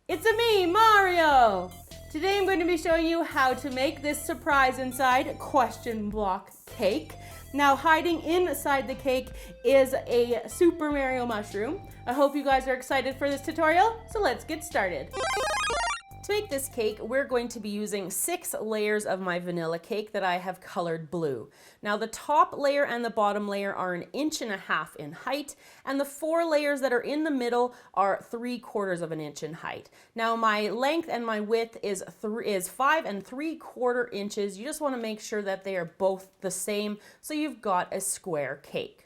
It's me, Mario! Today I'm going to be showing you how to make this surprise inside question block cake. Now hiding inside the cake is a Super Mario mushroom. I hope you guys are excited for this tutorial, so let's get started. To make this cake, we're going to be using 6 layers of my vanilla cake that I have colored blue. Now the top layer and the bottom layer are 1.5 inches in height, and the 4 layers that are in the middle are 3/4 of an inch in height. Now my length and my width is 5 3/4 inches. You just want to make sure that they are both the same so you've got a square cake.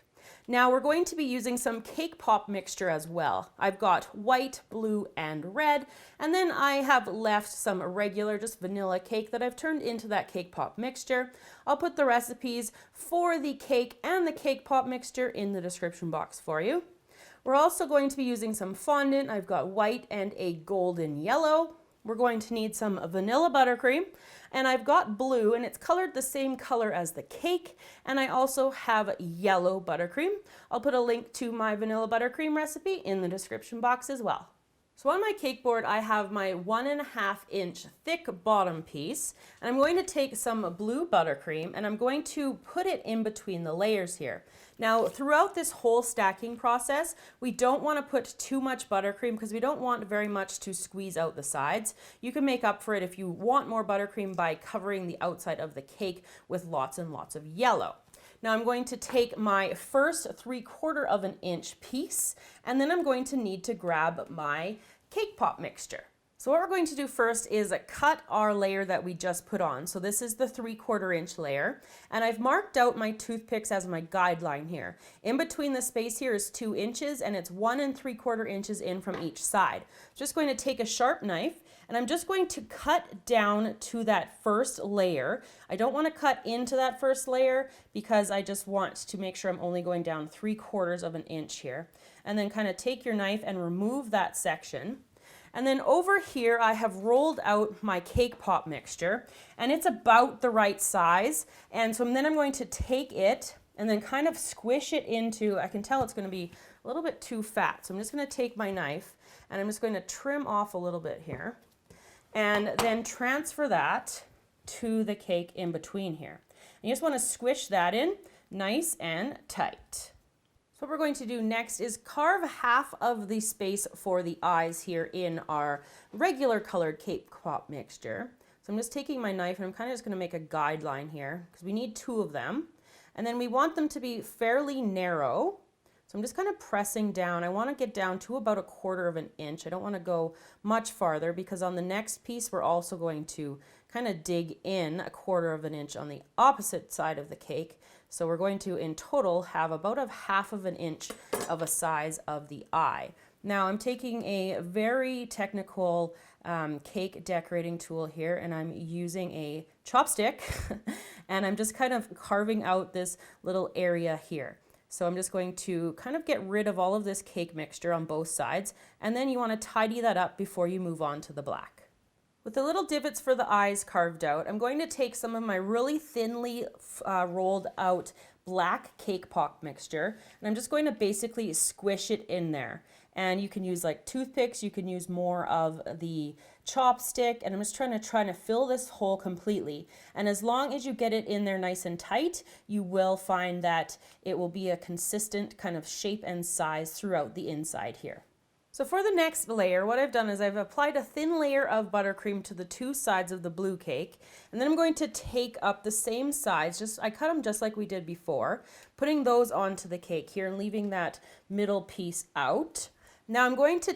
Now we're going to be using some cake pop mixture as well. I've got white, blue, and red, and then I have left some regular, just vanilla cake that I've turned into that cake pop mixture. I'll put the recipes for the cake and the cake pop mixture in the description box for you. We're also going to be using some fondant. I've got white and a golden yellow. We're going to need some vanilla buttercream, and I've got blue and it's colored the same color as the cake, and I also have yellow buttercream. I'll put a link to my vanilla buttercream recipe in the description box as well. So on my cake board, I have my 1.5 inch thick bottom piece, and I'm going to take some blue buttercream and I'm going to put it in between the layers here. Now, throughout this whole stacking process, we don't want to put too much buttercream because we don't want very much to squeeze out the sides. You can make up for it if you want more buttercream by covering the outside of the cake with lots and lots of yellow. Now I'm going to take my first 3/4 of an inch piece, and then I'm going to need to grab my cake pop mixture. So what we're going to do first is cut our layer that we just put on. So this is the 3/4 inch layer, and I've marked out my toothpicks as my guideline here. In between the space here is 2 inches, and it's 1 3/4 inches in from each side. Just going to take a sharp knife, and I'm just going to cut down to that first layer. I don't want to cut into that first layer because I just want to make sure I'm only going down 3/4 of an inch here. And then kind of take your knife and remove that section. And then over here, I have rolled out my cake pop mixture, and it's about the right size. And so then I'm going to take it and then kind of squish it into, I can tell it's going to be a little bit too fat. So I'm just going to take my knife and I'm just going to trim off a little bit here and then transfer that to the cake in between here. And you just want to squish that in nice and tight. So what we're going to do next is carve half of the space for the eyes here in our regular colored cake pop mixture. So I'm just taking my knife and I'm kind of just going to make a guideline here because we need 2 of them. And then we want them to be fairly narrow. So I'm just kind of pressing down. I want to get down to about 1/4 of an inch. I don't want to go much farther because on the next piece we're also going to kind of dig in 1/4 of an inch on the opposite side of the cake. So we're going to in total have about 1/2 of an inch of a size of the eye. Now I'm taking a very technical cake decorating tool here, and I'm using a chopstick and I'm just kind of carving out this little area here. So I'm just going to kind of get rid of all of this cake mixture on both sides, and then you want to tidy that up before you move on to the black. With the little divots for the eyes carved out, I'm going to take some of my really thinly rolled out black cake pop mixture, and I'm just going to basically squish it in there. And you can use like toothpicks, you can use more of the chopstick, and I'm just trying to fill this hole completely. And as long as you get it in there nice and tight, you will find that it will be a consistent kind of shape and size throughout the inside here. So for the next layer, what I've done is I've applied a thin layer of buttercream to the 2 sides of the blue cake, and then I'm going to take up the same sides, I cut them just like we did before, putting those onto the cake here and leaving that middle piece out. Now I'm going to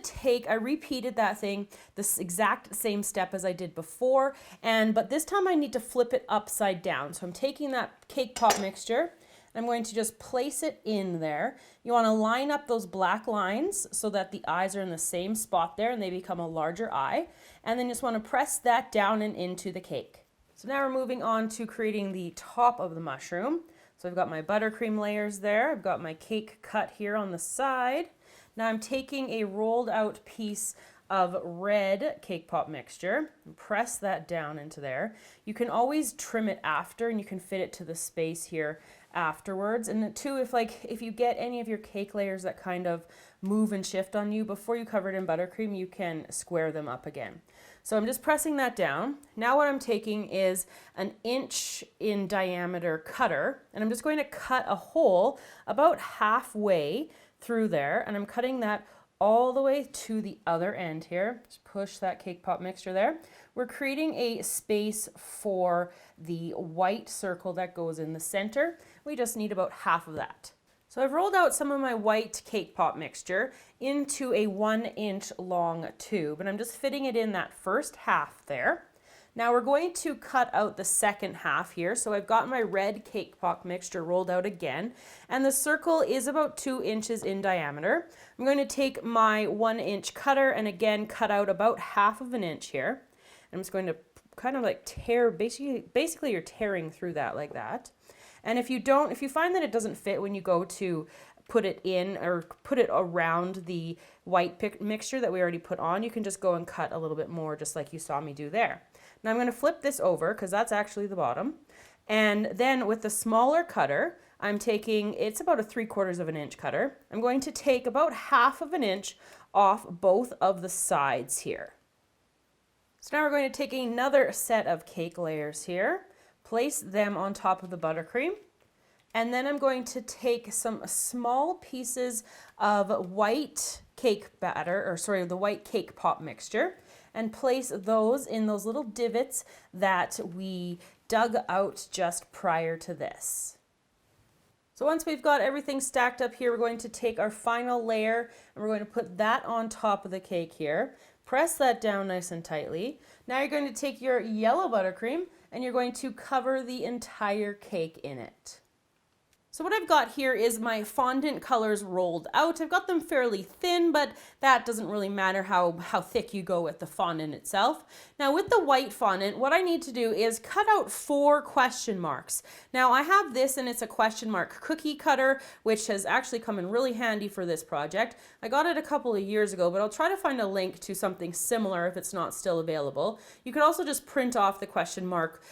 I repeated that thing, this exact same step as I did before, but this time I need to flip it upside down. So I'm taking that cake pop mixture, I'm going to just place it in there. You want to line up those black lines so that the eyes are in the same spot there and they become a larger eye. And then you just want to press that down and into the cake. So now we're moving on to creating the top of the mushroom. So I've got my buttercream layers there. I've got my cake cut here on the side. Now I'm taking a rolled out piece of red cake pop mixture and press that down into there. You can always trim it after and you can fit it to the space here afterwards. And two, if you get any of your cake layers that kind of move and shift on you, before you cover it in buttercream, you can square them up again. So I'm just pressing that down. Now what I'm taking is an inch in diameter cutter, and I'm just going to cut a hole about halfway through there, and I'm cutting that all the way to the other end here. Just push that cake pop mixture there. We're creating a space for the white circle that goes in the center. We just need about half of that. So I've rolled out some of my white cake pop mixture into a 1-inch long tube, and I'm just fitting it in that first half there. Now we're going to cut out the second half here. So I've got my red cake pop mixture rolled out again, and the circle is about 2 inches in diameter. I'm going to take my 1-inch cutter and again cut out about half of an inch here. I'm just going to kind of like tear, basically you're tearing through that like that. And if you find that it doesn't fit when you go to put it in or put it around the white mixture that we already put on, you can just go and cut a little bit more, just like you saw me do there. Now I'm going to flip this over because that's actually the bottom. And then with the smaller cutter, I'm taking, it's about a 3/4 of an inch cutter. I'm going to take about half of an inch off both of the sides here. So now we're going to take another set of cake layers here, place them on top of the buttercream, and then I'm going to take some small pieces of white cake batter, the white cake pop mixture, and place those in those little divots that we dug out just prior to this. So once we've got everything stacked up here, we're going to take our final layer and we're going to put that on top of the cake here. Press that down nice and tightly. Now you're going to take your yellow buttercream and you're going to cover the entire cake in it. So what I've got here is my fondant colors rolled out. I've got them fairly thin, but that doesn't really matter how thick you go with the fondant itself. Now with the white fondant, what I need to do is cut out 4 question marks. Now I have this and it's a question mark cookie cutter, which has actually come in really handy for this project. I got it a couple of years ago, but I'll try to find a link to something similar if it's not still available. You could also just print off the question mark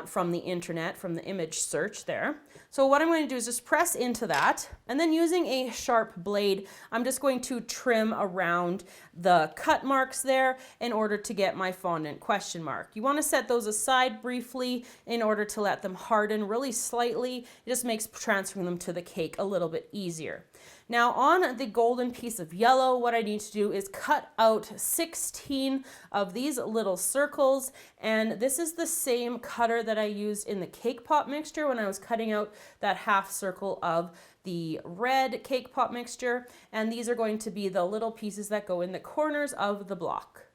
from the internet, from the image search there. So what I'm going to do is just press into that, and then using a sharp blade, I'm just going to trim around the cut marks there in order to get my fondant question mark. You want to set those aside briefly in order to let them harden really slightly. It just makes transferring them to the cake a little bit easier. Now on the golden piece of yellow, what I need to do is cut out 16 of these little circles, and this is the same cutter that I used in the cake pop mixture when I was cutting out that half circle of the red cake pop mixture, and these are going to be the little pieces that go in the corners of the block.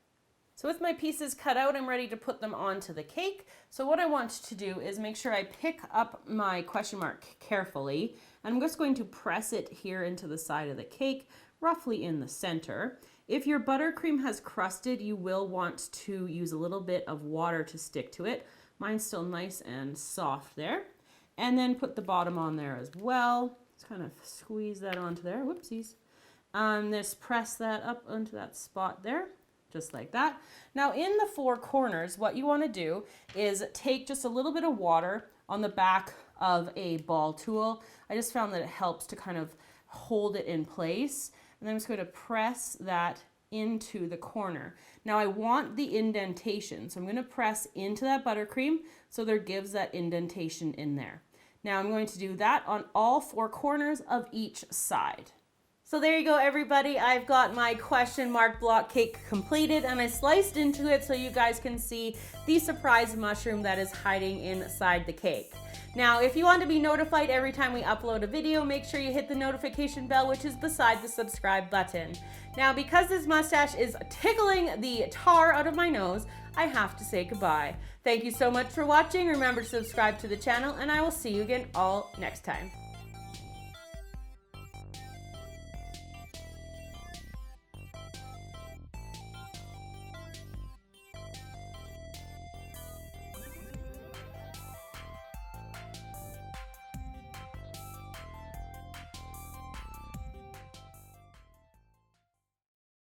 So with my pieces cut out, I'm ready to put them onto the cake. So what I want to do is make sure I pick up my question mark carefully. I'm just going to press it here into the side of the cake, roughly in the center. If your buttercream has crusted, you will want to use a little bit of water to stick to it. Mine's still nice and soft there. And then put the bottom on there as well. Just kind of squeeze that onto there. Whoopsies. Just press that up onto that spot there. Just like that. Now in the 4 corners, what you want to do is take just a little bit of water on the back of a ball tool. I just found that it helps to kind of hold it in place. And then I'm just going to press that into the corner. Now I want the indentation, so I'm going to press into that buttercream so there gives that indentation in there. Now I'm going to do that on all 4 corners of each side. So there you go, everybody. I've got my question mark block cake completed, and I sliced into it so you guys can see the surprise mushroom that is hiding inside the cake. Now, if you want to be notified every time we upload a video, make sure you hit the notification bell, which is beside the subscribe button. Now, because this mustache is tickling the tar out of my nose, I have to say goodbye. Thank you so much for watching. Remember to subscribe to the channel, and I will see you again all next time.